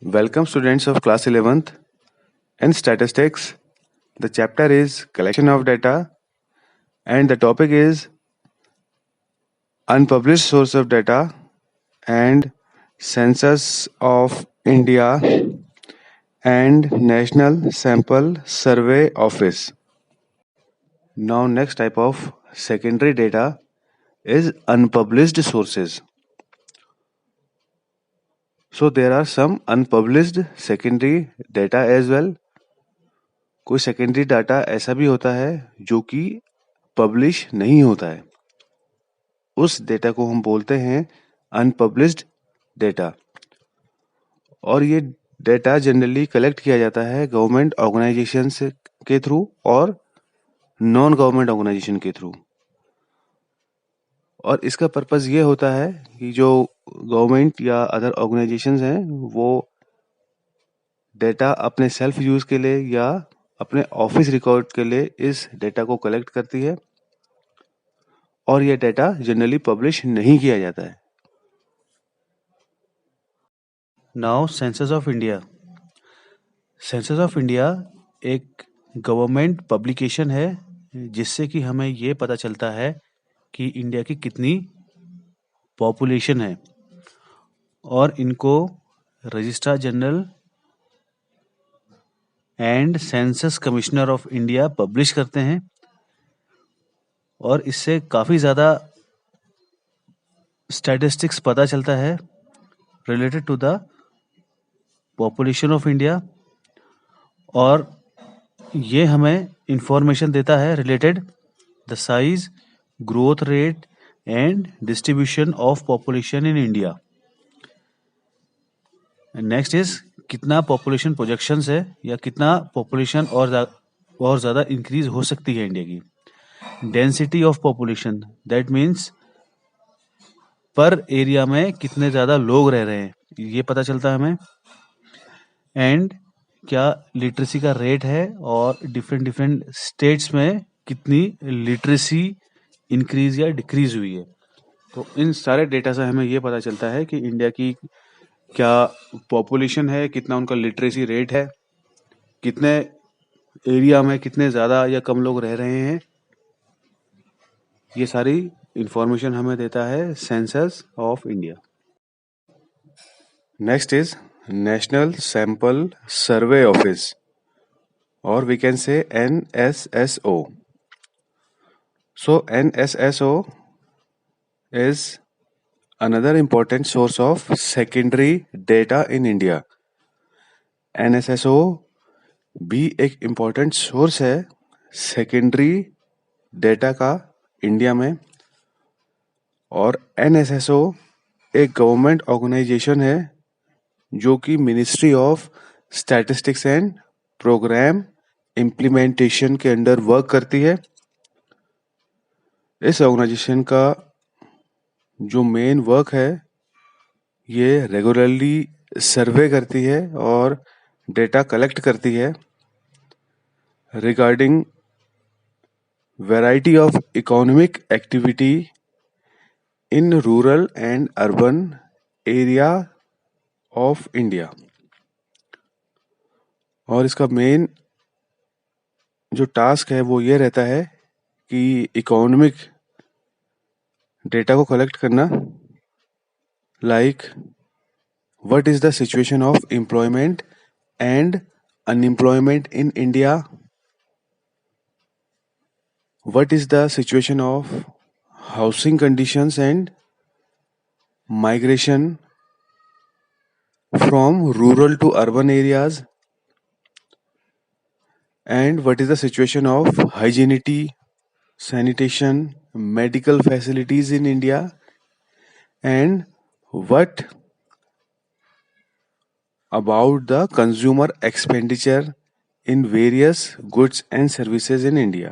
Welcome students of class 11th in statistics. The chapter is collection of data and the topic is unpublished source of data and census of India and National Sample Survey Office. Now next type of secondary data is unpublished sources. So there are some unpublished secondary data as well. कोई secondary data ऐसा भी होता है जो कि publish नहीं होता है, उस डेटा को हम बोलते हैं अनपब्लिश्ड डेटा। और ये डेटा जनरली कलेक्ट किया जाता है गवर्नमेंट ऑर्गेनाइजेशन के थ्रू और नॉन गवर्नमेंट ऑर्गेनाइजेशन के थ्रू। और इसका पर्पस ये होता है कि जो गवर्नमेंट या अदर ऑर्गेनाइजेशंस हैं वो डेटा अपने सेल्फ यूज़ के लिए या अपने ऑफिस रिकॉर्ड के लिए इस डेटा को कलेक्ट करती है और ये डेटा जनरली पब्लिश नहीं किया जाता है। Now census of India. Census of India एक गवर्नमेंट पब्लिकेशन है जिससे कि हमें ये पता चलता है कि इंडिया की कितनी पॉपुलेशन है और इनको registrar general and census commissioner of India publish करते हैं। और इससे काफ़ी ज़्यादा स्टैटिस्टिक्स पता चलता है related to the population of India और ये हमें इंफॉर्मेशन देता है related the size, growth rate and distribution of population in India. Next is कितना पॉपुलेशन प्रोजेक्शंस है या कितना पॉपुलेशन और ज़्यादा इंक्रीज हो सकती है इंडिया की। Density of population, that means पर एरिया में कितने ज़्यादा लोग रह रहे हैं, ये पता चलता है हमें। एंड क्या लिटरेसी का रेट है और डिफरेंट स्टेट्स में कितनी लिटरेसी इंक्रीज या डिक्रीज हुई है। तो इन सारे डेटा से हमें ये पता चलता है कि इंडिया की क्या पॉपुलेशन है, कितना उनका लिटरेसी रेट है, कितने एरिया में कितने ज़्यादा या कम लोग रह रहे हैं। ये सारी इंफॉर्मेशन हमें देता है census of India. Next is national sample survey office और we can say NSSO. So NSSO is another important source of secondary data in India. NSSO भी एक इम्पॉर्टेंट सोर्स है सेकेंडरी डेटा का इंडिया में। और NSSO एक government organisation है जो कि ministry of statistics and programme implementation के अंडर वर्क करती है। इस ऑर्गेनाइजेशन का जो मेन वर्क है ये रेगुलरली सर्वे करती है और डेटा कलेक्ट करती है regarding variety of economic activity in rural and urban area of India. और इसका मेन जो टास्क है वो ये रहता है कि इकोनॉमिक डेटा को कलेक्ट करना, like what is the situation of employment and unemployment in India, what is the situation of housing conditions and migration from rural to urban areas, and what is the situation of hygienity, sanitation, medical facilities in India, and what about the consumer expenditure in various goods and services in India.